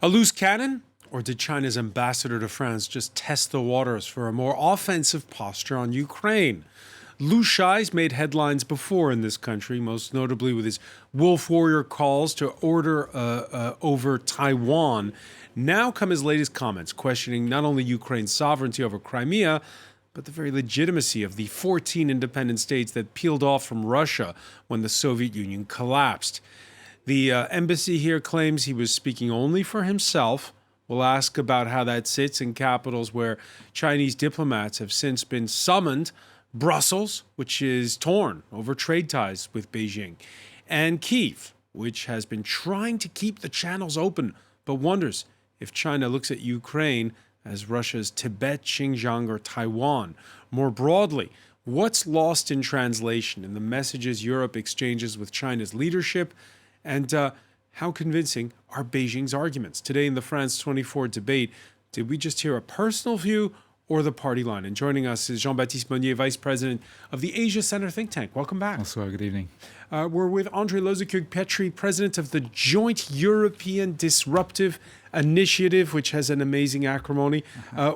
A loose cannon? Or did China's ambassador to France just test the waters for a more offensive posture on Ukraine? Liu Shaye's made headlines before in this country, most notably with his wolf warrior calls to order over Taiwan. Now come his latest comments questioning not only Ukraine's sovereignty over Crimea, but the very legitimacy of the 14 independent states that peeled off from Russia when the Soviet Union collapsed. The embassy here claims he was speaking only for himself. We'll ask about how that sits in capitals where Chinese diplomats have since been summoned. Brussels, which is torn over trade ties with Beijing, and Kyiv, which has been trying to keep the channels open, but wonders if China looks at Ukraine as Russia's Tibet, Xinjiang, or Taiwan. More broadly, what's lost in translation in the messages Europe exchanges with China's leadership, and how convincing are Beijing's arguments? Today in the France 24 debate, did we just hear a personal view or the party line? And joining us is Jean-Baptiste Monnier, Vice President of the Asia Center think tank. Welcome back. Bonsoir, good evening. We're with André Lozikug-Petri, President of the Joint European Disruptive Initiative, which has an amazing acrimony.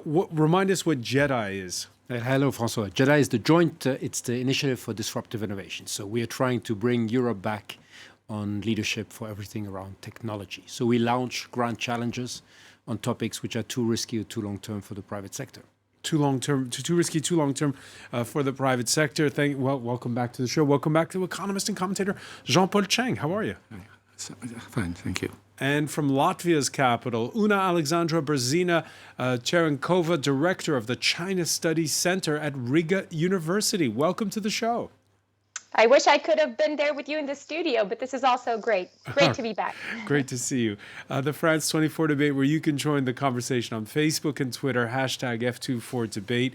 Remind us what JEDI is. Hello, François. JEDI is it's the Initiative for Disruptive Innovation. So we are trying to bring Europe back on leadership for everything around technology. So we launch grand challenges on topics which are too risky or too long-term for the private sector. Too risky, too long-term for the private sector. Welcome back to the show. Welcome back to economist and commentator Jean-Paul Cheng. How are you? Fine, thank you. And from Latvia's capital, Una Alexandra Brzezina Cherenkova, director of the China Studies Center at Riga University. Welcome to the show. I wish I could have been there with you in the studio, but this is also great. Great to be back. Great to see you. The France 24 debate, where you can join the conversation on Facebook and Twitter, hashtag F24debate.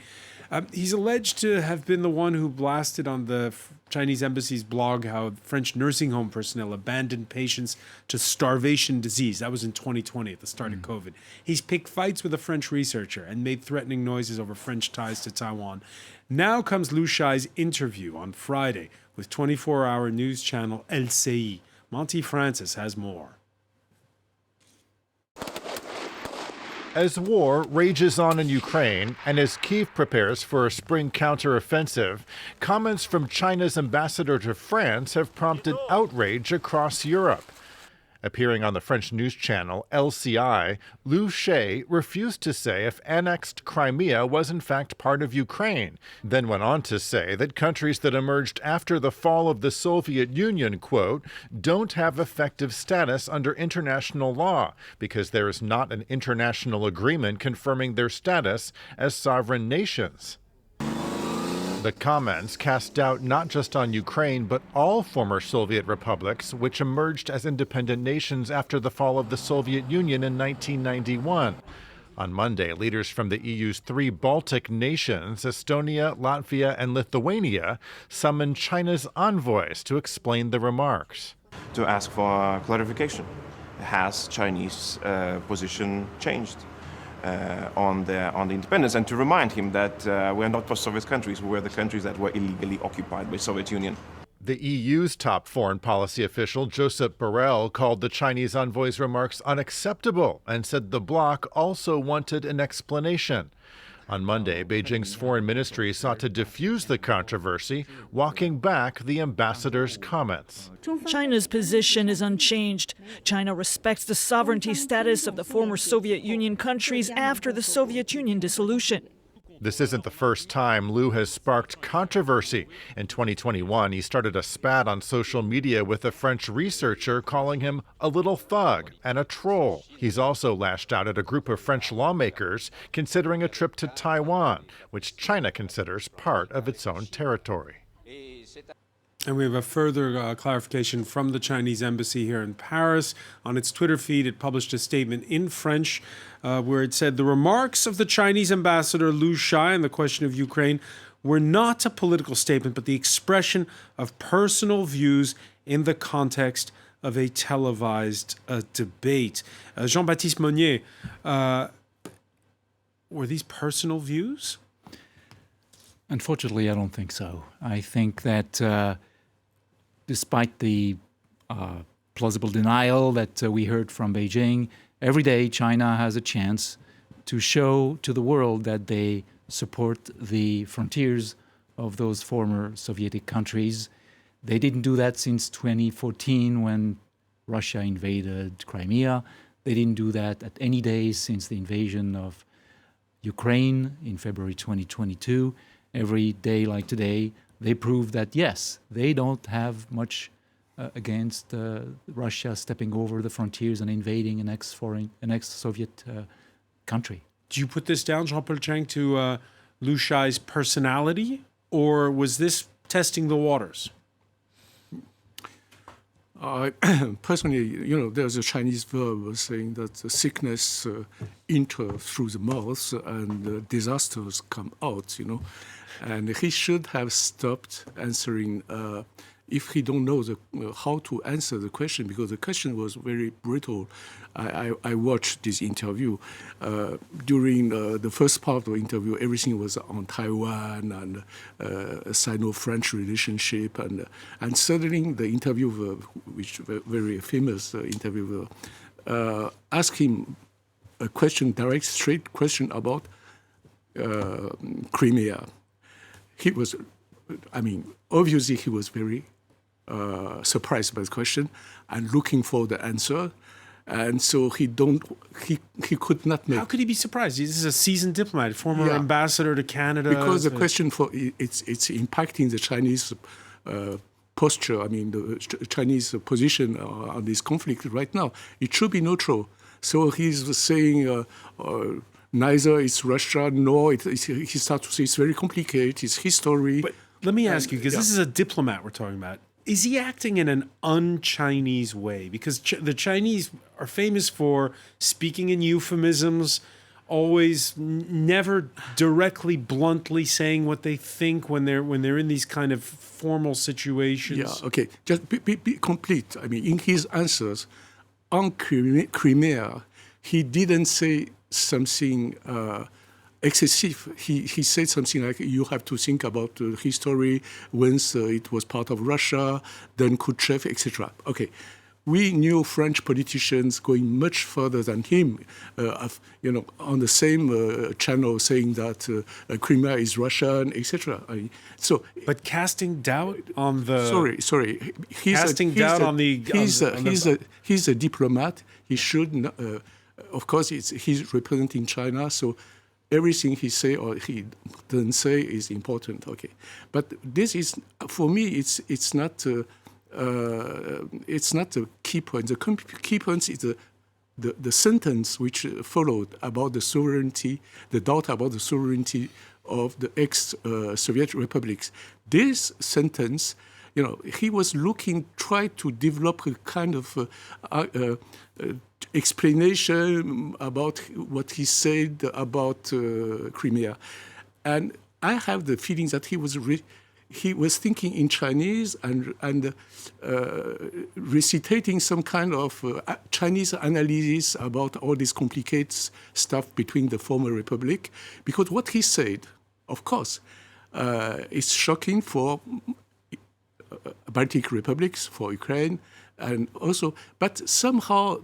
He's alleged to have been the one who blasted on the Chinese embassy's blog how French nursing home personnel abandoned patients to starvation disease. That was in 2020 at the start of COVID. He's picked fights with a French researcher and made threatening noises over French ties to Taiwan. Now comes Liu Shaye's interview on Friday with 24-hour news channel LCI. Monty Francis has more. As war rages on in Ukraine and as Kyiv prepares for a spring counteroffensive, comments from China's ambassador to France have prompted outrage across Europe. Appearing on the French news channel LCI, Liu Shaye refused to say if annexed Crimea was in fact part of Ukraine, then went on to say that countries that emerged after the fall of the Soviet Union, quote, don't have effective status under international law because there is not an international agreement confirming their status as sovereign nations. The comments cast doubt not just on Ukraine, but all former Soviet republics, which emerged as independent nations after the fall of the Soviet Union in 1991. On Monday, leaders from the EU's 3 Baltic nations, Estonia, Latvia, and Lithuania, summoned China's envoys to explain the remarks. To ask for clarification. Has Chinese position changed? On the independence, and to remind him that we are not post-Soviet countries, we were the countries that were illegally occupied by Soviet Union. The EU's top foreign policy official, Josep Borrell, called the Chinese envoy's remarks unacceptable and said the bloc also wanted an explanation. On Monday, Beijing's foreign ministry sought to diffuse the controversy, walking back the ambassador's comments. China's position is unchanged. China respects the sovereignty status of the former Soviet Union countries after the Soviet Union dissolution. This isn't the first time Liu has sparked controversy. In 2021, he started a spat on social media with a French researcher calling him a little thug and a troll. He's also lashed out at a group of French lawmakers considering a trip to Taiwan, which China considers part of its own territory. And we have a further clarification from the Chinese embassy here in Paris. On its Twitter feed, it published a statement in French where it said, the remarks of the Chinese ambassador Liu Shaye on the question of Ukraine were not a political statement, but the expression of personal views in the context of a televised debate. Jean-Baptiste Monnier, were these personal views? Unfortunately, I don't think so. I think that despite the plausible denial that we heard from Beijing, every day China has a chance to show to the world that they support the frontiers of those former Soviet countries. They didn't do that since 2014 when Russia invaded Crimea. They didn't do that at any day since the invasion of Ukraine in February 2022. Every day like today, they prove that, yes, they don't have much against Russia stepping over the frontiers and invading an ex-Soviet country. Do you put this down, Jean-Paul Chang, to Liu Shaye's personality, or was this testing the waters? Personally, there's a Chinese verb saying that the sickness enter through the mouth and disasters come out, And he should have stopped answering if he don't know how to answer the question, because the question was very brutal. I watched this interview. During the first part of the interview, everything was on Taiwan and Sino-French relationship. And suddenly the interviewer, which very famous interviewer, asked him a question, direct, straight question about Crimea. He was, obviously he was very surprised by the question and looking for the answer. And so he could not make. How could he be surprised? This is a seasoned diplomat, former ambassador to Canada. Because the question it's impacting the Chinese posture. The Chinese position on this conflict right now. It should be neutral. So he's saying neither it's Russia nor he starts to say it's very complicated. It's history. But let me ask you, because this is a diplomat we're talking about. Is he acting in an un-Chinese way? Because the Chinese are famous for speaking in euphemisms, always never directly, bluntly saying what they think when they're in these kind of formal situations. Yeah, okay. Just be complete. In his answers on Crimea, he didn't say something excessive. He said something like, you have to think about the history, once it was part of Russia, then Khrushchev, etc. Okay. We knew French politicians going much further than him, on the same channel saying that Crimea is Russian, etc. But casting doubt on the... Sorry. He's a diplomat. He should... of course, he's representing China, so everything he say or he doesn't say is important. Okay, but this is, for me, it's not the key point. The key point is the sentence which followed about the sovereignty, the doubt about the sovereignty of the ex-Soviet republics. This sentence, he was try to develop a kind of explanation about what he said about Crimea. And I have the feeling that he was thinking in Chinese and recitating some kind of Chinese analysis about all this complicated stuff between the former republic. Because what he said, of course, is shocking for Baltic republics, for Ukraine, and also, but somehow,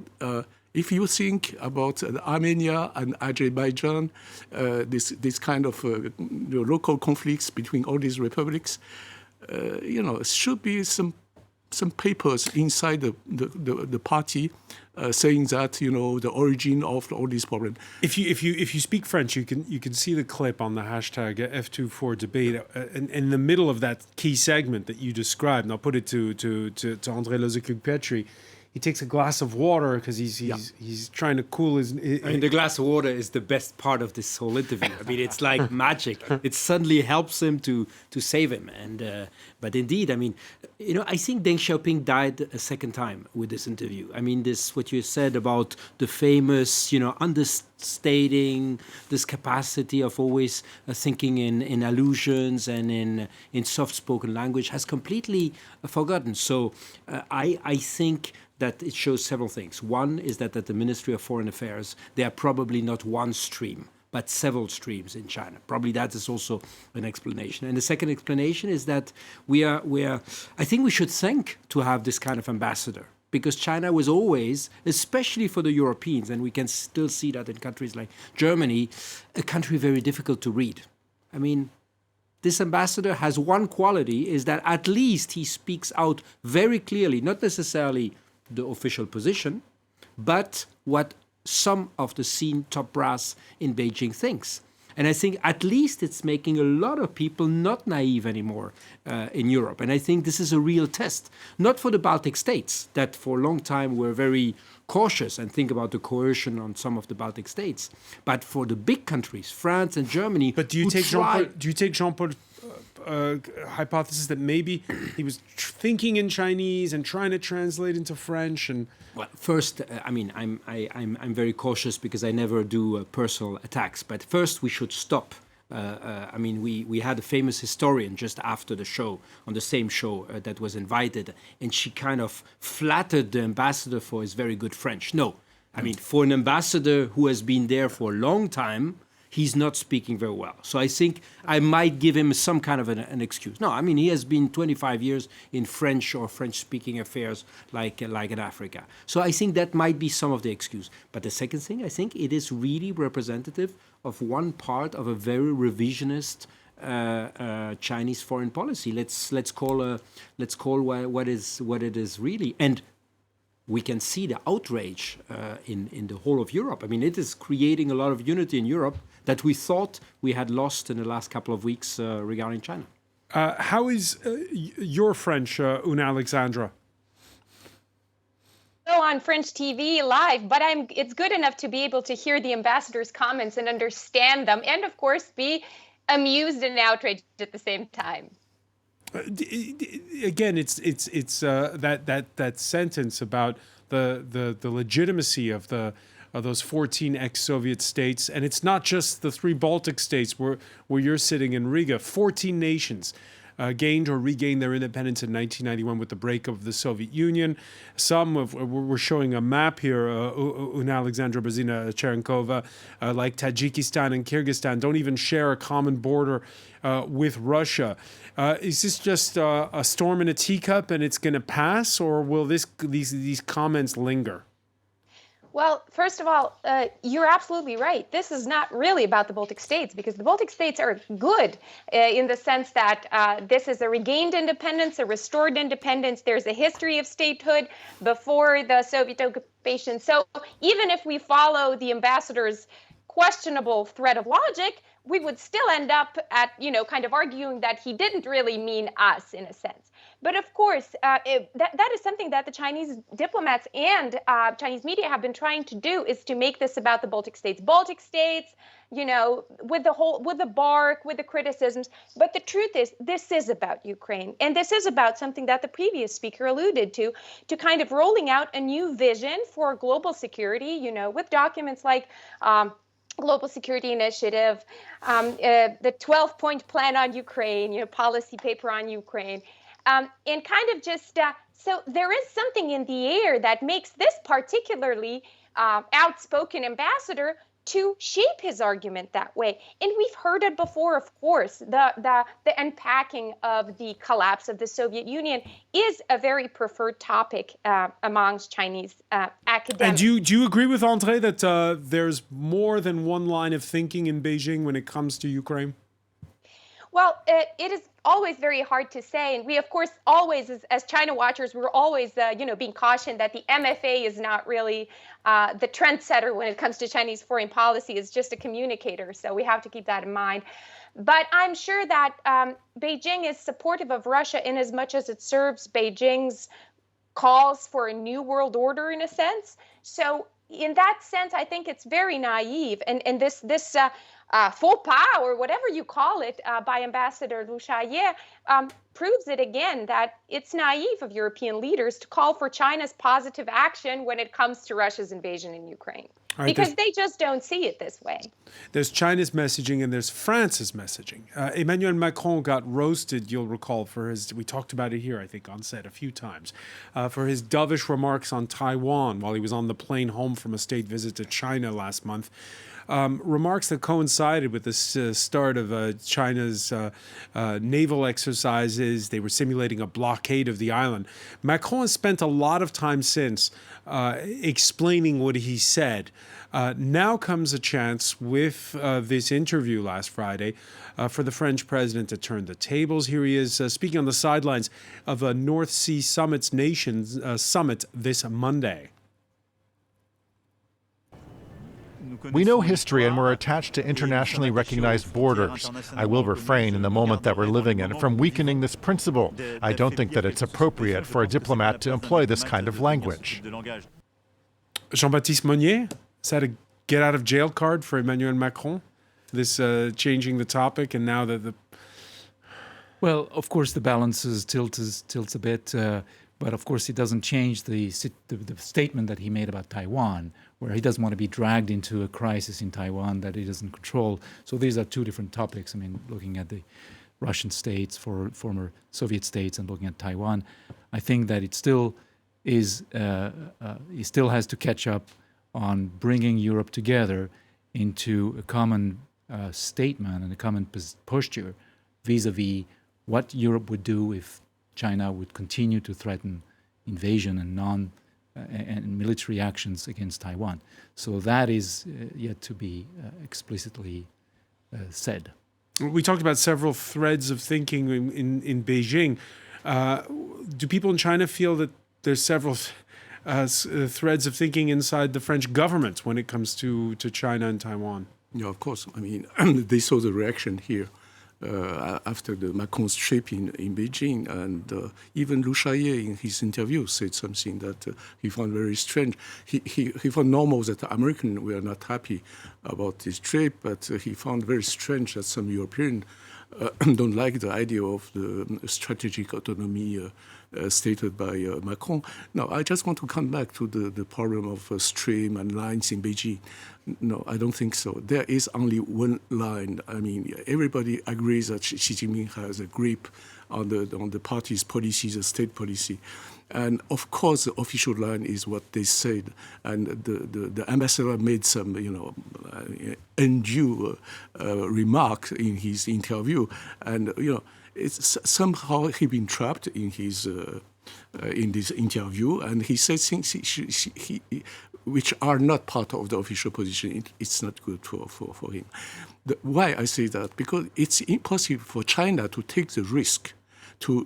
if you think about Armenia and Azerbaijan, this kind of local conflicts between all these republics, should be some papers inside the party saying that the origin of all these problems. If you speak French, you can see the clip on the hashtag F24 debate. In the middle of that key segment that you described, and I'll put it to André Lozic-Petri. He takes a glass of water because he's trying to cool his. The glass of water is the best part of this whole interview. It's like magic. It suddenly helps him to save him. But indeed, I think Deng Xiaoping died a second time with this interview. This what you said about the famous, understating this capacity of always thinking in allusions and in soft-spoken language has completely forgotten. So I think that it shows several things. One is that at the Ministry of Foreign Affairs, there are probably not one stream, but several streams in China. Probably that is also an explanation. And the second explanation is that I think we should thank to have this kind of ambassador. because China was always, especially for the Europeans, and we can still see that in countries like Germany, a country very difficult to read. I mean, this ambassador has one quality, is that at least he speaks out very clearly, not necessarily the official position, but what some of the senior top brass in Beijing thinks. And I think at least it's making a lot of people not naive anymore in Europe. And I think this is a real test, not for the Baltic states, that for a long time were very cautious and think about the coercion on some of the Baltic states, but for the big countries, France and Germany. But do you take Jean-Paul's hypothesis that maybe he was thinking in Chinese and trying to translate into French? And well, first, I mean, I'm very cautious because I never do personal attacks. But first, we should stop. I mean, we had a famous historian just after the show, on the same show that was invited, and she kind of flattered the ambassador for his very good French. No, I mean, for an ambassador who has been there for a long time, he's not speaking very well. So I think I might give him some kind of an excuse. No, I mean, he has been 25 years in French or French-speaking affairs like in Africa. So I think that might be some of the excuse. But the second thing, I think it is really representative of one part of a very revisionist Chinese foreign policy. Let's call what it is really. And we can see the outrage in the whole of Europe. I mean, it is creating a lot of unity in Europe that we thought we had lost in the last couple of weeks regarding China. How is your French, Una Alexandra? On French TV live, but it's good enough to be able to hear the ambassador's comments and understand them, and of course be amused and outraged at the same time. Again, it's that sentence about the legitimacy of those 14 ex-Soviet states, and it's not just the 3 Baltic states where you're sitting in Riga. 14 nations gained or regained their independence in 1991 with the break of the Soviet Union. We're showing a map here, Una Alexandra Brzezina Cherenkova, like Tajikistan and Kyrgyzstan don't even share a common border with Russia. Is this just a storm in a teacup and it's going to pass, or will these comments linger? Well, first of all, you're absolutely right. This is not really about the Baltic states, because the Baltic states are good in the sense that this is a regained independence, a restored independence. There's a history of statehood before the Soviet occupation. So even if we follow the ambassador's questionable thread of logic, we would still end up at, kind of arguing that he didn't really mean us in a sense. But of course, that is something that the Chinese diplomats and Chinese media have been trying to do, is to make this about the Baltic states. Baltic states, with the bark, with the criticisms. But the truth is, this is about Ukraine. And this is about something that the previous speaker alluded to kind of rolling out a new vision for global security, with documents like Global Security Initiative, the 12-point plan on Ukraine, policy paper on Ukraine. And kind of just, so there is something in the air that makes this particularly outspoken ambassador to shape his argument that way. And we've heard it before, of course. The unpacking of the collapse of the Soviet Union is a very preferred topic amongst Chinese academics. And do you agree with André that there's more than one line of thinking in Beijing when it comes to Ukraine? Well, it is always very hard to say. And we, of course, always, as China watchers, we're always, being cautioned that the MFA is not really the trendsetter when it comes to Chinese foreign policy. It's just a communicator. So we have to keep that in mind. But I'm sure that Beijing is supportive of Russia in as much as it serves Beijing's calls for a new world order, in a sense. So in that sense, I think it's very naive. And this faux pas, or whatever you call it, by Ambassador Shaye proves it again, that it's naive of European leaders to call for China's positive action when it comes to Russia's invasion in Ukraine. Right, because they just don't see it this way. There's China's messaging and there's France's messaging. Emmanuel Macron got roasted, you'll recall, for we talked about it here, I think, on set a few times, for his dovish remarks on Taiwan while he was on the plane home from a state visit to China last month. remarks that coincided with the start of China's naval exercises. They were simulating a blockade of the island. Macron has spent a lot of time since explaining what he said. Now comes a chance with this interview last Friday for the French president to turn the tables. Here he is speaking on the sidelines of a North Sea Nations Summit this Monday. We know history and we're attached to internationally recognized borders. I will refrain in the moment that we're living in from weakening this principle. I don't think that it's appropriate for a diplomat to employ this kind of language. Jean-Baptiste Monnier, is that a get-out-of-jail card for Emmanuel Macron? This changing the topic and now that the... Well, of course, the balance tilts a bit, but of course, it doesn't change the statement that he made about Taiwan, where he doesn't want to be dragged into a crisis in Taiwan that he doesn't control. So these are two different topics. I mean, looking at the Russian states, former Soviet states, and looking at Taiwan, I think that it still is. He still has to catch up on bringing Europe together into a common statement and a common posture vis-a-vis what Europe would do if China would continue to threaten invasion and military actions against Taiwan. So that is yet to be explicitly said. We talked about several threads of thinking in Beijing. Do people in China feel that there's several threads of thinking inside the French government when it comes to China and Taiwan? Yeah, of course. I mean, they saw the reaction here after the Macron's trip in Beijing, and even Shaye in his interview said something that he found very strange. He found normal that the Americans were not happy about this trip, but he found very strange that some Europeans don't like the idea of the strategic autonomy stated by Macron. Now, I just want to come back to the problem of stream and lines in Beijing. No, I don't think so. There is only one line. I mean, everybody agrees that Xi Jinping has a grip on the party's policies, the state policy. And of course, the official line is what they said. And the ambassador made some, undue remark in his interview. And, it's somehow he been trapped in his in this interview, and he said things which are not part of the official position. It's not good for him. Why I say that? Because it's impossible for China to take the risk to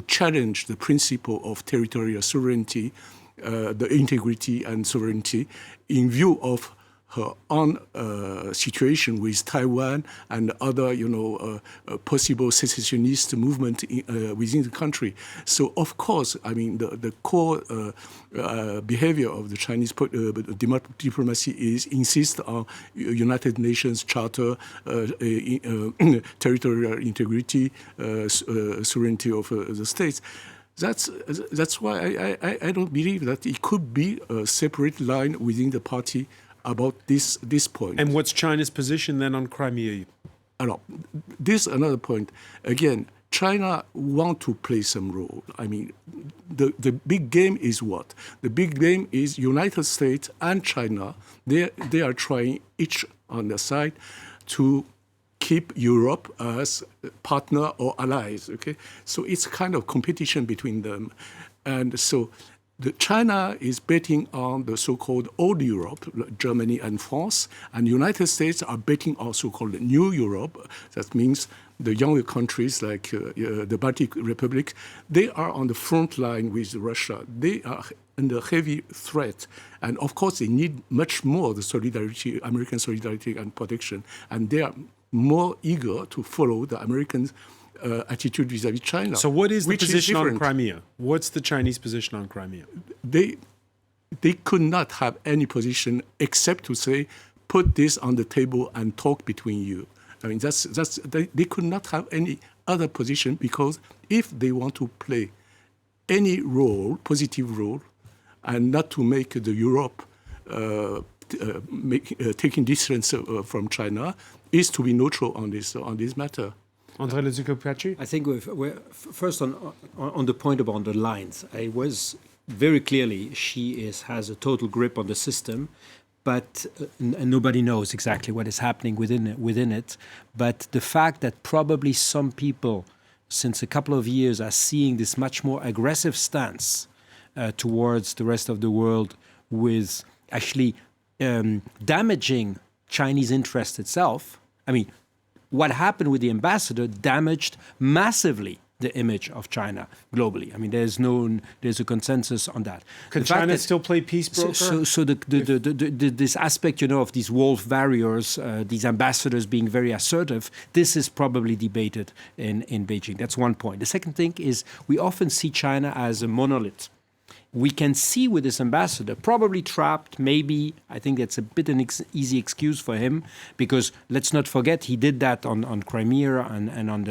challenge the principle of territorial sovereignty, the integrity and sovereignty, in view of her own situation with Taiwan and other, possible secessionist movement within the country. So, of course, I mean, the core behavior of the Chinese diplomacy is insist on United Nations Charter, territorial integrity, sovereignty of the states. That's why I don't believe that it could be a separate line within the party about this point. And what's China's position then on Crimea? Alors, this another point. Again, China want to play some role. I mean, the big game is what? The big game is United States and China. They are trying each on their side to keep Europe as partner or allies. Okay, so it's kind of competition between them, and so. China is betting on the so-called old Europe, Germany and France, and the United States are betting on so-called new Europe. That means the younger countries like the Baltic Republic. They are on the front line with Russia. They are under heavy threat. And of course, they need much more the solidarity, American solidarity and protection. And they are more eager to follow the American attitude vis-à-vis China. So what is the position on Crimea? What's the Chinese position on Crimea? They could not have any position except to say, put this on the table and talk between you. I mean, they could not have any other position, because if they want to play any role, positive role, and not to make the Europe taking distance from China, is to be neutral on this matter. André Lezuc-Piachi? I think first on the point about the lines, I was very clearly she has a total grip on the system, but and nobody knows exactly what is happening within it. But the fact that probably some people, since a couple of years, are seeing this much more aggressive stance towards the rest of the world, with actually damaging Chinese interest itself. I mean, what happened with the ambassador damaged massively the image of China globally. I mean, there's a consensus on that. Could China still play peace broker? So this aspect, of these wolf warriors, these ambassadors being very assertive, this is probably debated in Beijing. That's one point. The second thing is we often see China as a monolith. We can see with this ambassador, probably trapped, maybe, I think that's a bit an easy excuse for him, because let's not forget he did that on Crimea and on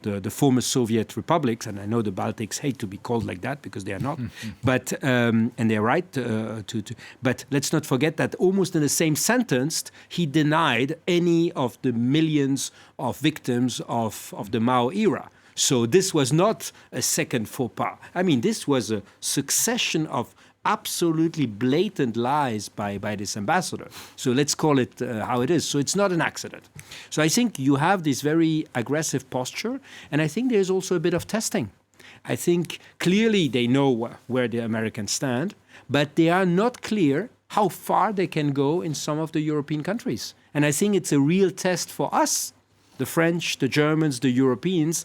the former Soviet republics, and I know the Baltics hate to be called like that because they are not, but and they're right but let's not forget that almost in the same sentence, he denied any of the millions of victims of the Mao era. So this was not a second faux pas. I mean, this was a succession of absolutely blatant lies by this ambassador. So let's call it how it is. So it's not an accident. So I think you have this very aggressive posture, and I think there's also a bit of testing. I think clearly they know where the Americans stand, but they are not clear how far they can go in some of the European countries. And I think it's a real test for us, the French, the Germans, the Europeans,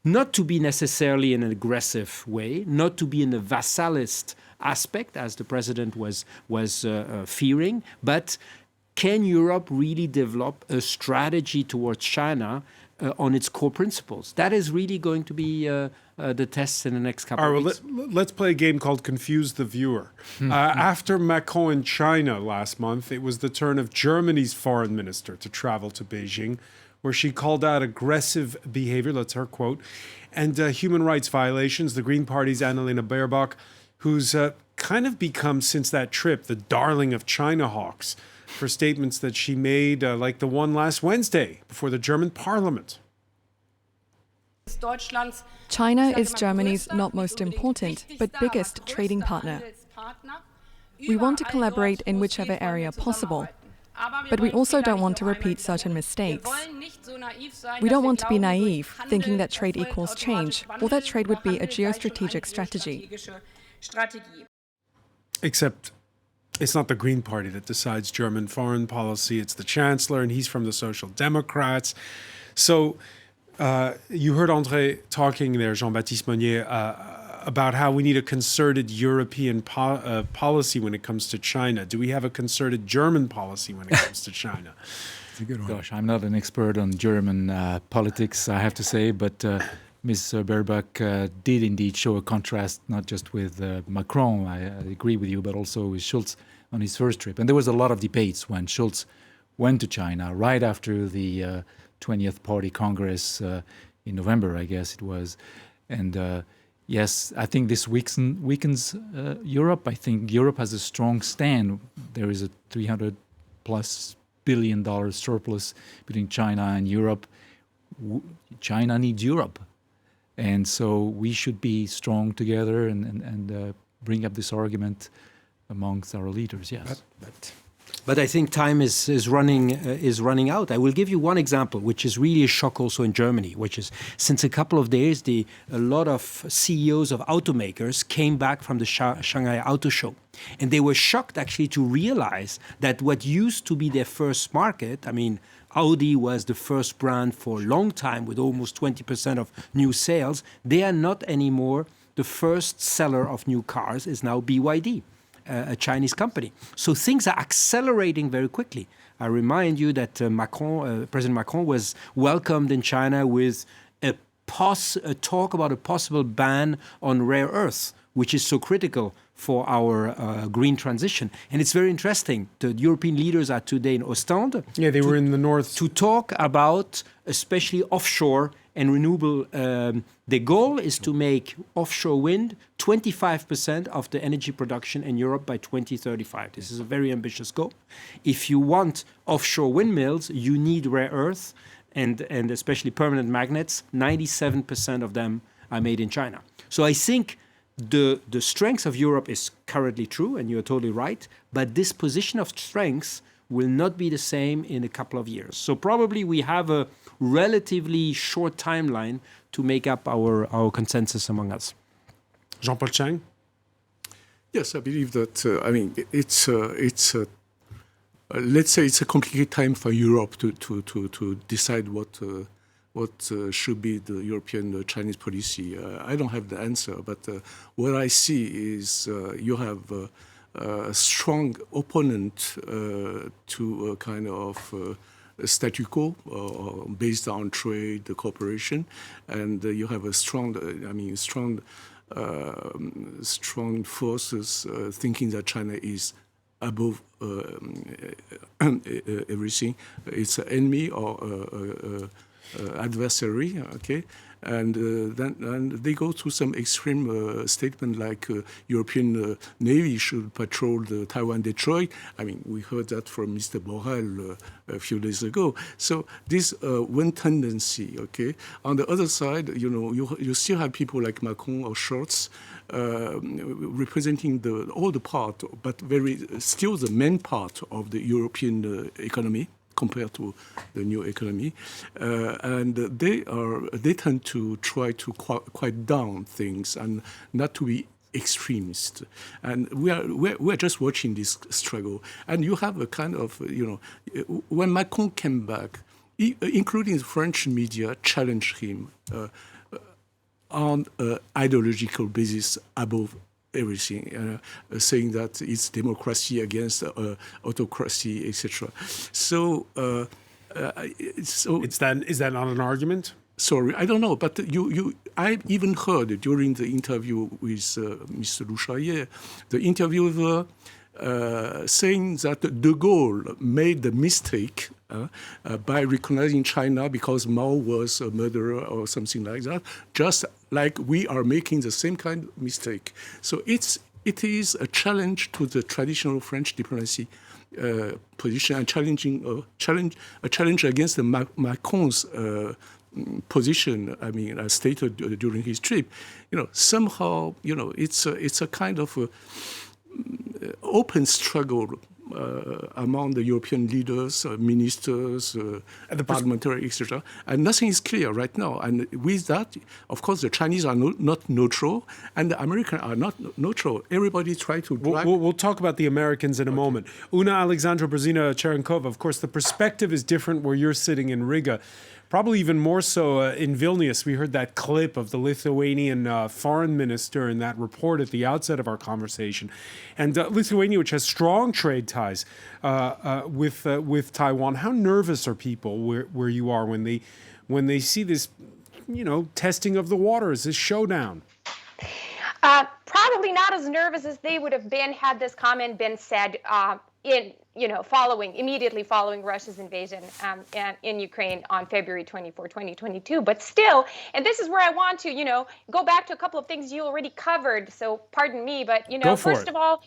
not to be necessarily in an aggressive way, not to be in a vassalist aspect, as the president was fearing, but can Europe really develop a strategy towards China on its core principles? That is really going to be the test in the next couple of weeks. Let's play a game called Confuse the Viewer. After Macron in China last month, it was the turn of Germany's foreign minister to travel to Beijing, where she called out aggressive behavior, that's her quote, and human rights violations. The Green Party's Annalena Baerbock, who's kind of become, since that trip, the darling of China hawks for statements that she made, like the one last Wednesday before the German parliament. China is Germany's not most important, but biggest trading partner. We want to collaborate in whichever area possible. But we also don't want to repeat certain mistakes. We don't want to be naive, thinking that trade equals change, or that trade would be a geostrategic strategy. Except it's not the Green Party that decides German foreign policy, it's the Chancellor, and he's from the Social Democrats. So you heard André talking there, Jean-Baptiste Monnier, about how we need a concerted European policy when it comes to China. Do we have a concerted German policy when it comes to China? It's a good one. Gosh, I'm not an expert on German politics, I have to say, but Ms. Baerbock did indeed show a contrast, not just with Macron, I agree with you, but also with Schulz on his first trip. And there was a lot of debates when Schulz went to China, right after the 20th Party Congress in November, I guess it was. And yes, I think this weakens Europe. I think Europe has a strong stand. There is a $300+ billion surplus between China and Europe. China needs Europe. And so we should be strong together and bring up this argument amongst our leaders, yes. But I think time is running out. I will give you one example, which is really a shock also in Germany, which is since a couple of days, a lot of CEOs of automakers came back from the Shanghai Auto Show. And they were shocked actually to realize that what used to be their first market, I mean, Audi was the first brand for a long time with almost 20% of new sales. They are not anymore. The first seller of new cars is now BYD. A Chinese company. So things are accelerating very quickly. I remind you that President Macron was welcomed in China with a talk about a possible ban on rare earths, which is so critical for our green transition. And it's very interesting. The European leaders are today in Ostende. Yeah, they were in the north. To talk about especially offshore and renewable. The goal is to make offshore wind 25% of the energy production in Europe by 2035. This is a very ambitious goal. If you want offshore windmills, you need rare earth and especially permanent magnets. 97% of them are made in China. So I think the strength of Europe is currently true, and you're totally right, but this position of strength will not be the same in a couple of years. So probably we have a relatively short timeline to make up our consensus among us. Jean-Paul Chang? Yes, I believe that. Let's say it's a complicated time for Europe to decide what should be the European Chinese policy. I don't have the answer, but what I see is you have a strong opponent to a kind of statu quo based on trade, cooperation, and you have a strong forces thinking that China is above everything. It's an enemy or adversary, okay? And then they go to some extreme statement like European Navy should patrol the Taiwan Detroit. I mean, we heard that from Mr. Borrell a few days ago. So this one tendency, okay? On the other side, you still have people like Macron or Scholz representing all the part, but still the main part of the European economy compared to the new economy, and they tend to try to quiet down things and not to be extremist. And we're just watching this struggle. And you have a kind of when Macron came back, including the French media, challenged him on an ideological basis above everything, saying that it's democracy against autocracy, etc. So, is that not an argument? Sorry, I don't know, but I even heard during the interview with Mr. Shaye, the interviewer saying that de Gaulle made the mistake by recognizing China because Mao was a murderer or something like that, just like we are making the same kind of mistake. So it is a challenge to the traditional French diplomacy position and a challenge against the Macron's position. I mean, as stated during his trip, somehow, it's a kind of open struggle among the European leaders, ministers, parliamentary, etc. And nothing is clear right now. And with that, of course, the Chinese are not neutral, and the Americans are not neutral. Everybody tries to drag... We'll talk about the Americans in a moment. Una Alexandra Brezina Cherenkova, of course, the perspective is different where you're sitting in Riga. Probably even more so in Vilnius. We heard that clip of the Lithuanian foreign minister in that report at the outset of our conversation. And Lithuania, which has strong trade ties with Taiwan, how nervous are people where you are when they see this, testing of the waters, this showdown? Probably not as nervous as they would have been had this comment been said immediately following Russia's invasion in Ukraine on February 24, 2022. But still, and this is where I want to, go back to a couple of things you already covered. So pardon me, but first of all,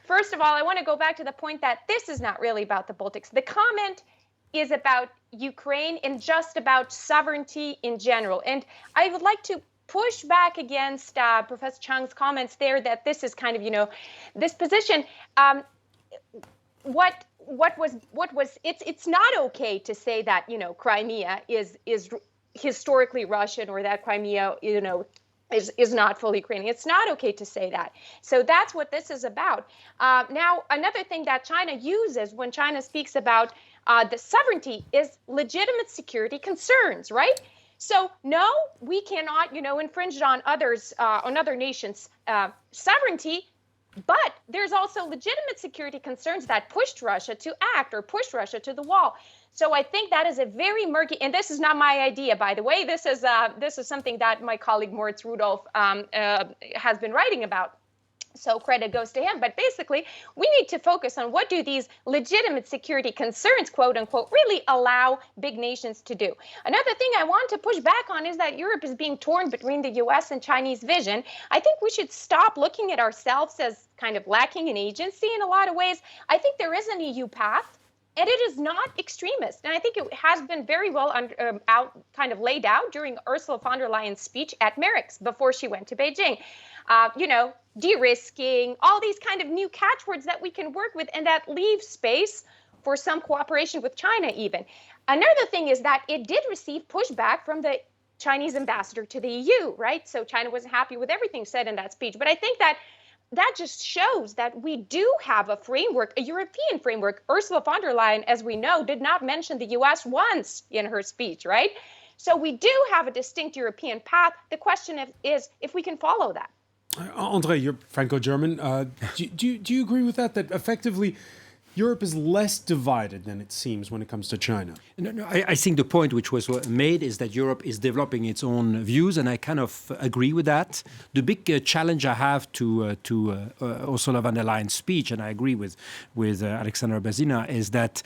I want to go back to the point that this is not really about the Baltics. The comment is about Ukraine and just about sovereignty in general. And I would like to push back against Professor Chang's comments there that this is kind of, this position. It's not okay to say that Crimea is historically Russian or that Crimea is not fully Ukrainian. It's not okay to say that. So that's what this is about. Now, another thing that China uses when China speaks about the sovereignty is legitimate security concerns, right? So no, we cannot infringe on other nations' sovereignty. But there's also legitimate security concerns that pushed Russia to act or pushed Russia to the wall. So I think that is a very murky, and this is not my idea, by the way. This is something that my colleague Moritz Rudolph has been writing about. So credit goes to him. But basically, we need to focus on what do these legitimate security concerns, quote unquote, really allow big nations to do. Another thing I want to push back on is that Europe is being torn between the U.S. and Chinese vision. I think we should stop looking at ourselves as kind of lacking in agency in a lot of ways. I think there is an EU path. And it is not extremist. And I think it has been very well laid out during Ursula von der Leyen's speech at Merix before she went to Beijing. De-risking, all these kind of new catchwords that we can work with and that leave space for some cooperation with China even. Another thing is that it did receive pushback from the Chinese ambassador to the EU, right? So China wasn't happy with everything said in that speech. But I think that just shows that we do have a framework, a European framework. Ursula von der Leyen, as we know, did not mention the US once in her speech, right? So we do have a distinct European path. The question is if we can follow that. Andre, you're Franco German. Do you agree with that effectively Europe is less divided than it seems when it comes to China? No, I think the point which was made is that Europe is developing its own views, and I kind of agree with that. The big challenge I have to Ursula von der Leyen's speech, and I agree with Alexandra Bazina, is that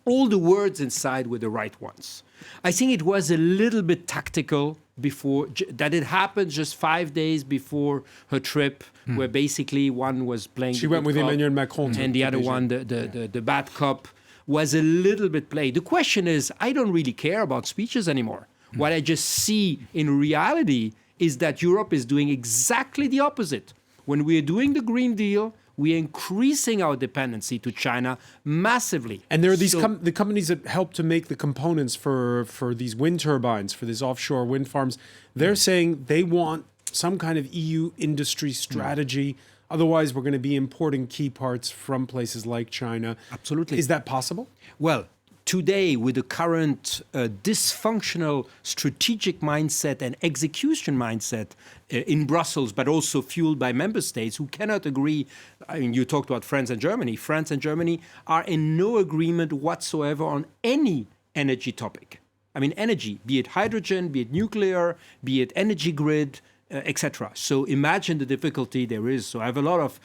all the words inside were the right ones. I think it was a little bit tactical before that it happened just 5 days before her trip, where basically one was playing. She went with Emmanuel Macron, and the other one, the bad cop, was a little bit played. The question is, I don't really care about speeches anymore. What I just see in reality is that Europe is doing exactly the opposite. When we are doing the Green Deal, we are increasing our dependency to China massively. And there are these the companies that help to make the components for these wind turbines, for these offshore wind farms. They're saying they want some kind of EU industry strategy. Otherwise, we're going to be importing key parts from places like China. Absolutely. Is that possible? Well, today, with the current dysfunctional strategic mindset and execution mindset in Brussels, but also fueled by member states who cannot agree. I mean, you talked about France and Germany. France and Germany are in no agreement whatsoever on any energy topic. I mean, energy, be it hydrogen, be it nuclear, be it energy grid, etc. So imagine the difficulty there is. So I have a lot of,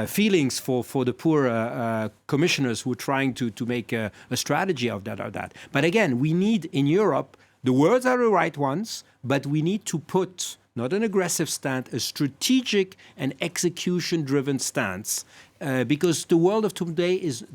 feelings for the poor commissioners who are trying to make a strategy of that. But again, we need in Europe, the words are the right ones, but we need to put not an aggressive stance, a strategic and execution-driven stance. Because the world of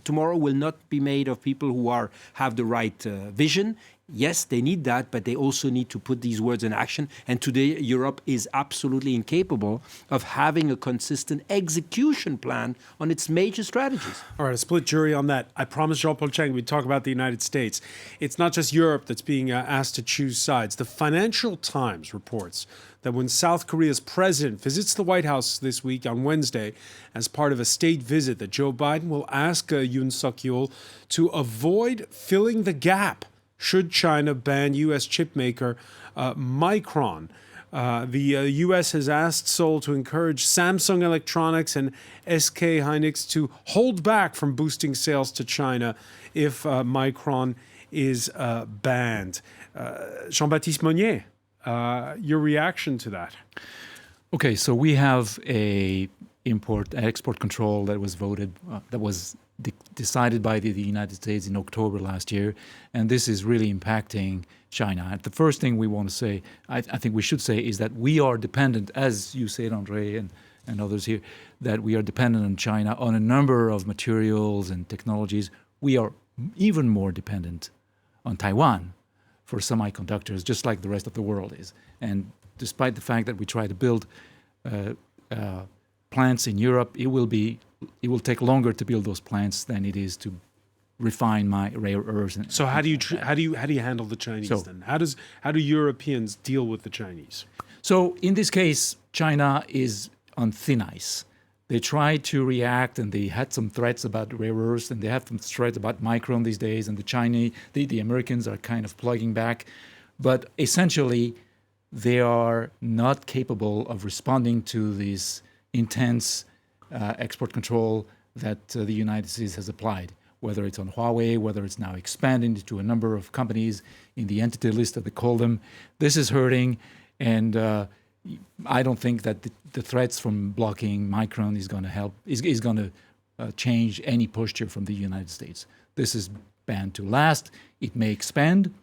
tomorrow will not be made of people who have the right vision. Yes, they need that, but they also need to put these words in action. And today, Europe is absolutely incapable of having a consistent execution plan on its major strategies. All right, a split jury on that. I promised Jean-Paul Cheng we'd talk about the United States. It's not just Europe that's being asked to choose sides. The Financial Times reports that when South Korea's president visits the White House this week on Wednesday as part of a state visit, that Joe Biden will ask Yoon Suk-yeol to avoid filling the gap should China ban U.S. chipmaker Micron. The U.S. has asked Seoul to encourage Samsung Electronics and SK Hynix to hold back from boosting sales to China if Micron is banned. Jean-Baptiste Monnier, your reaction to that? Okay, so we have a export control that was decided by the United States in October last year, and this is really impacting China. And the first thing we want to say, I think we should say, is that we are dependent, as you said, Andre, and others here, that we are dependent on China on a number of materials and technologies. We are even more dependent on Taiwan for semiconductors, just like the rest of the world is. And despite the fact that we try to build plants in Europe, it will take longer to build those plants than it is to refine my rare earths. So how do you handle the Chinese then? How do Europeans deal with the Chinese? So in this case, China is on thin ice. They tried to react, and they had some threats about rare earths, and they have some threats about Micron these days. And the Americans are kind of plugging back, but essentially, they are not capable of responding to this intense export control that the United States has applied, whether it's on Huawei, whether it's now expanding to a number of companies in the entity list that they call them. This is hurting, and I don't think that the threats from blocking Micron is going to help, is going to change any posture from the United States. This is bound to last. It may expand.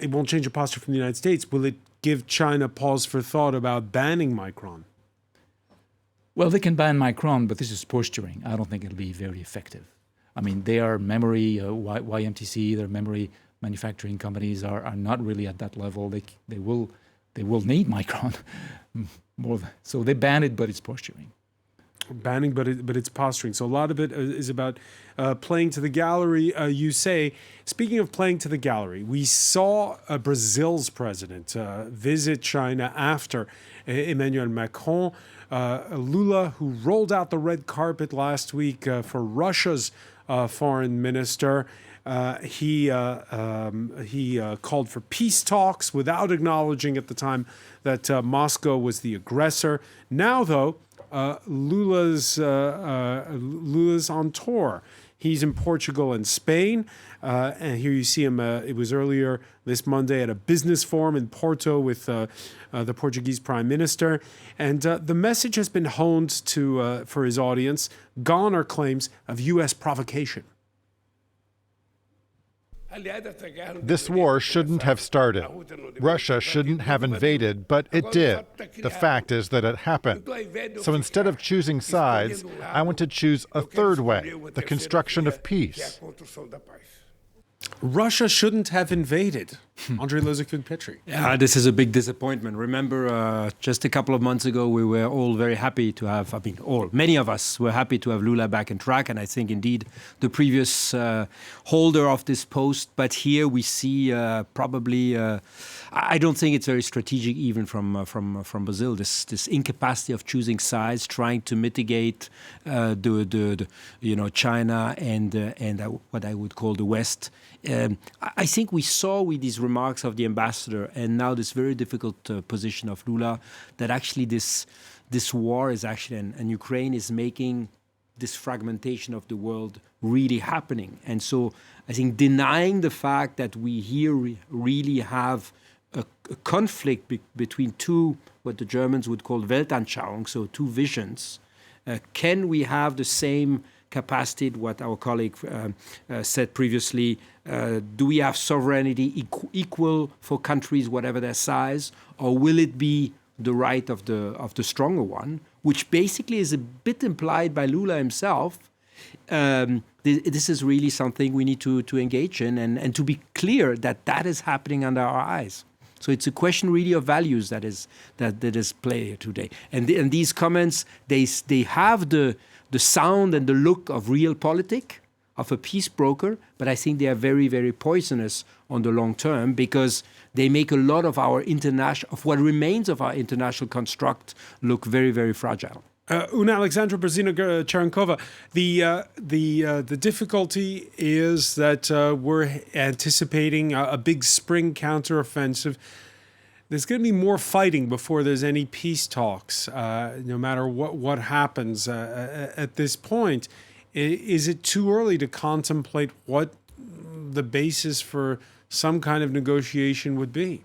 It won't change a posture from the United States. Will it give China pause for thought about banning Micron? Well, they can ban Micron, but this is posturing. I don't think it'll be very effective. I mean, their memory, YMTC, their memory manufacturing companies are not really at that level. They will need Micron more. So they ban it, but it's posturing. Banning, but it's posturing. So a lot of it is about playing to the gallery. You say, speaking of playing to the gallery, we saw Brazil's president visit China after Emmanuel Macron. Lula, who rolled out the red carpet last week for Russia's foreign minister, he called for peace talks without acknowledging at the time that Moscow was the aggressor. Now, though, Lula's on tour. He's in Portugal and Spain. And here you see him. It was earlier this Monday at a business forum in Porto with the Portuguese Prime Minister. And the message has been honed to for his audience. Gone are claims of U.S. provocation. This war shouldn't have started. Russia shouldn't have invaded, but it did. The fact is that it happened. So instead of choosing sides, I want to choose a third way, the construction of peace. Russia shouldn't have invaded. Andrei Lozikuk-Petri. Yeah, this is a big disappointment. Remember, just a couple of months ago, we were all very happy to have, many of us were happy to have Lula back in track. And I think indeed the previous holder of this post. But here we see probably, I don't think it's very strategic even from Brazil, this incapacity of choosing sides, trying to mitigate China and what I would call the West. I think we saw with these remarks of the ambassador and now this very difficult position of Lula that actually this war is actually, and Ukraine is making this fragmentation of the world really happening. And so I think denying the fact that we here really have a conflict between two, what the Germans would call Weltanschauung, so two visions. Can we have the same capacity, what our colleague said previously, do we have sovereignty equal for countries, whatever their size, or will it be the right of the stronger one, which basically is a bit implied by Lula himself? This is really something we need to engage in and to be clear that is happening under our eyes. So it's a question really of values that is play here today. And these comments, they have the sound and the look of realpolitik, of a peace broker, but I think they are very, very poisonous on the long term because they make a lot of what remains of our international construct look very, very fragile. Una Alexandra Brzezina-Cherenkova, the difficulty is that we're anticipating a big spring counteroffensive. There's going to be more fighting before there's any peace talks, no matter what happens at this point. Is it too early to contemplate what the basis for some kind of negotiation would be?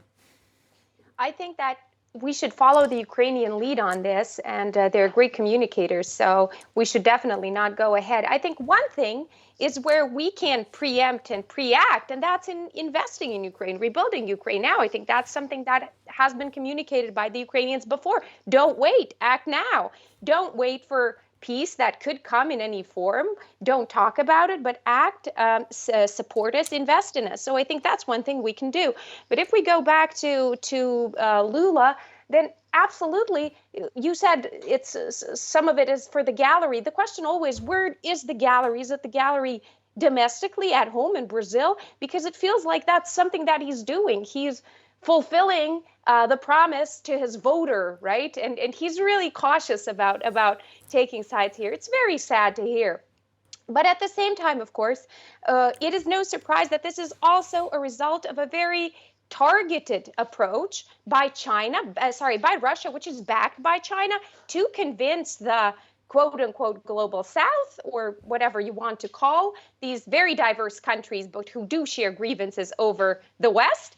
I think that we should follow the Ukrainian lead on this, and they're great communicators, so we should definitely not go ahead. I think one thing is where we can preempt and preact, and that's in investing in Ukraine, rebuilding Ukraine now. I think that's something that has been communicated by the Ukrainians before. Don't wait, act now. Don't wait for peace that could come in any form. Don't talk about it, but act, support us, invest in us. So I think that's one thing we can do. But if we go back to Lula, then absolutely, you said it's some of it is for the gallery. The question always, where is the gallery? Is it the gallery domestically at home in Brazil? Because it feels like that's something that he's doing. He's fulfilling the promise to his voter, right? And he's really cautious about taking sides here. It's very sad to hear. But at the same time, of course, it is no surprise that this is also a result of a very targeted approach by by Russia, which is backed by China, to convince the quote-unquote global south, or whatever you want to call these very diverse countries, but who do share grievances over the West,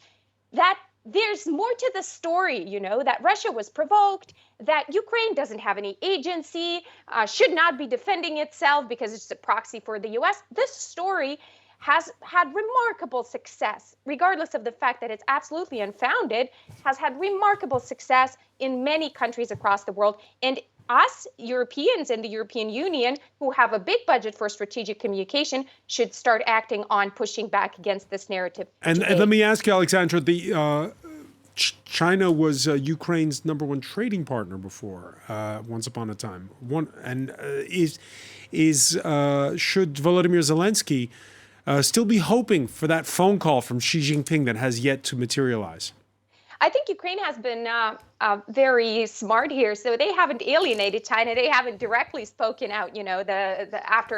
that there's more to the story, that Russia was provoked, that Ukraine doesn't have any agency, should not be defending itself because it's a proxy for the US. This story has had remarkable success, regardless of the fact that it's absolutely unfounded, has had remarkable success in many countries across the world. And us, Europeans and the European Union, who have a big budget for strategic communication, should start acting on pushing back against this narrative. And let me ask you, Alexandra, China was Ukraine's #1 trading partner before, once upon a time. Should Volodymyr Zelensky still be hoping for that phone call from Xi Jinping that has yet to materialize? I think Ukraine has been very smart here. So they haven't alienated China. They haven't directly spoken out,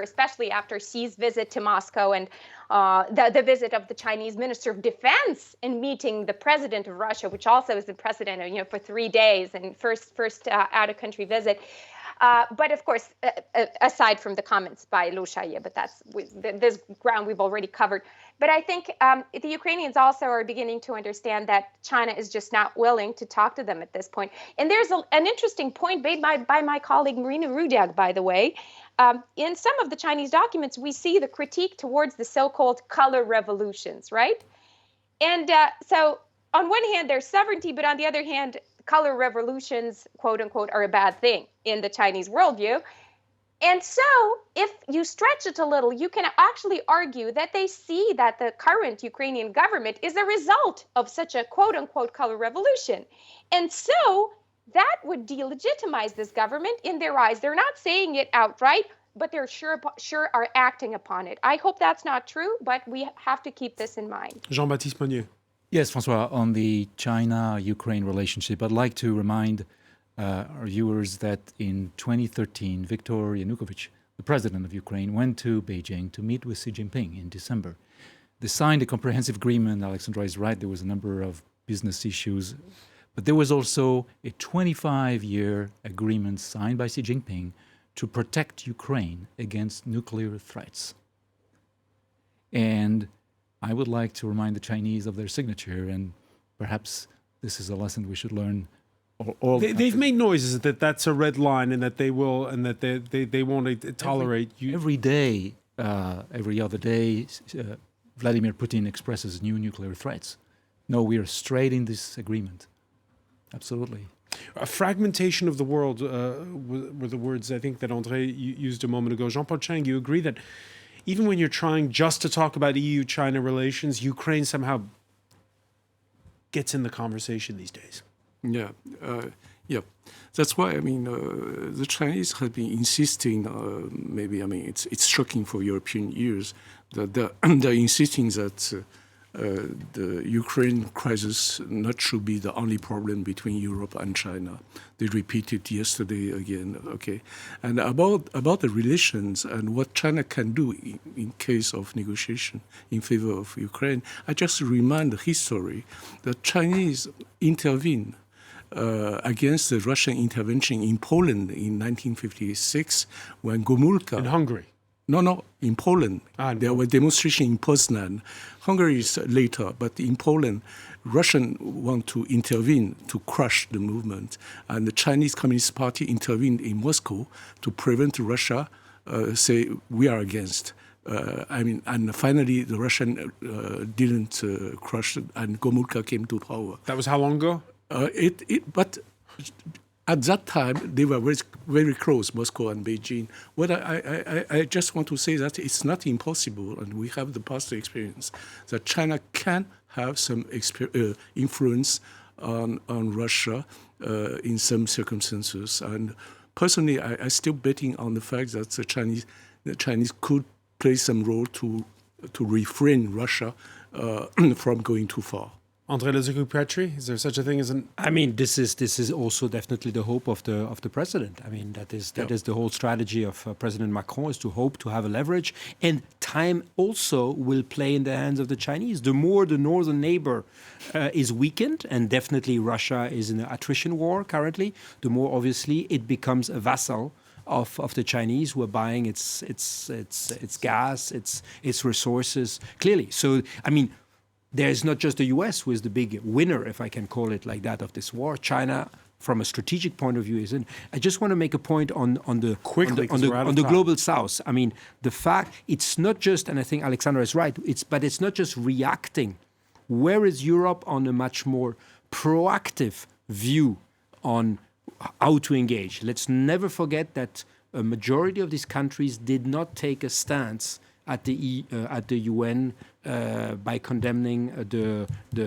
especially after Xi's visit to Moscow and the visit of the Chinese Minister of Defense and meeting the president of Russia, which also is the president, for 3 days and first out-of-country visit. But of course, aside from the comments by Shaye, but this ground we've already covered. But I think the Ukrainians also are beginning to understand that China is just not willing to talk to them at this point. And there's an interesting point made by my colleague Marina Rudiak, by the way. In some of the Chinese documents, we see the critique towards the so-called color revolutions, right? And so on one hand, there's sovereignty, but on the other hand, color revolutions, quote unquote, are a bad thing in the Chinese worldview. And so if you stretch it a little, you can actually argue that they see that the current Ukrainian government is a result of such a quote unquote color revolution. And so that would delegitimize this government in their eyes. They're not saying it outright, but they're sure are acting upon it. I hope that's not true, but we have to keep this in mind. Jean-Baptiste Monnier. Yes, Francois, on the China-Ukraine relationship, I'd like to remind our viewers that in 2013, Viktor Yanukovych, the president of Ukraine, went to Beijing to meet with Xi Jinping in December. They signed a comprehensive agreement. Alexandra is right, there was a number of business issues, but there was also a 25-year agreement signed by Xi Jinping to protect Ukraine against nuclear threats. And I would like to remind the Chinese of their signature, and perhaps this is a lesson we should learn. They've made noises that that's a red line, and that they will, and that they won't tolerate you. Every day, every other day, Vladimir Putin expresses new nuclear threats. No, we are straight in this agreement. Absolutely. A fragmentation of the world were the words I think that André used a moment ago. Jean-Paul Chang, you agree that even when you're trying just to talk about EU-China relations, Ukraine somehow gets in the conversation these days? Yeah. That's why, the Chinese have been insisting, it's shocking for European ears, that they're insisting that the Ukraine crisis not should be the only problem between Europe and China. They repeated yesterday again, okay? And about the relations and what China can do in case of negotiation in favor of Ukraine, I just remind the history that Chinese intervened against the Russian intervention in Poland in 1956 when Gomulka... In Hungary? No, in Poland. There were demonstrations in Poznan. Hungary is later, but in Poland, Russians want to intervene to crush the movement. And the Chinese Communist Party intervened in Moscow to prevent Russia say, we are against. And finally, the Russian didn't crush it, and Gomulka came to power. That was how long ago? But at that time, they were very, very close, Moscow and Beijing. What I just want to say that it's not impossible, and we have the past experience, that China can have some influence on Russia in some circumstances. And personally, I still betting on the fact that the Chinese could play some role to refrain Russia from going too far. André Lezuc-Petri, is there such a thing as an... This is also definitely the hope of the president. That is the whole strategy of President Macron, is to hope to have a leverage, and time also will play in the hands of the Chinese. The more the northern neighbor is weakened, and definitely Russia is in an attrition war currently, the more obviously it becomes a vassal of the Chinese, who are buying its gas, its resources clearly. So there is not just the U.S. who is the big winner, if I can call it like that, of this war. China, from a strategic point of view, isn't. I just want to make a point on the global South. The fact it's not just, and I think Alexandra is right. It's not just reacting. Where is Europe on a much more proactive view on how to engage. Let's never forget that a majority of these countries did not take a stance at the UN by condemning the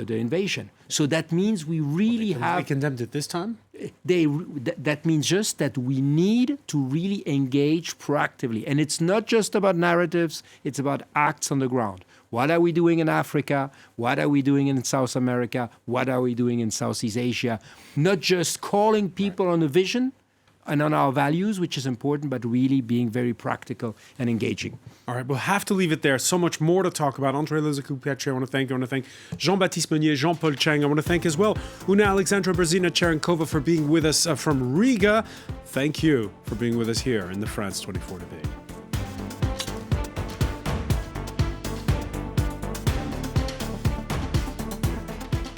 invasion. So that means we really They condemned it this time? That means just that we need to really engage proactively. And it's not just about narratives, it's about acts on the ground. What are we doing in Africa? What are we doing in South America? What are we doing in Southeast Asia? Not just calling people on a vision and on our values, which is important, but really being very practical and engaging. All right, we'll have to leave it there. So much more to talk about. André Lozier-Pietri, I want to thank you. I want to thank Jean-Baptiste Meunier, Jean-Paul Cheng. I want to thank as well Una Alexandra Brzezina Cherenkova for being with us from Riga. Thank you for being with us here in the France 24 debate.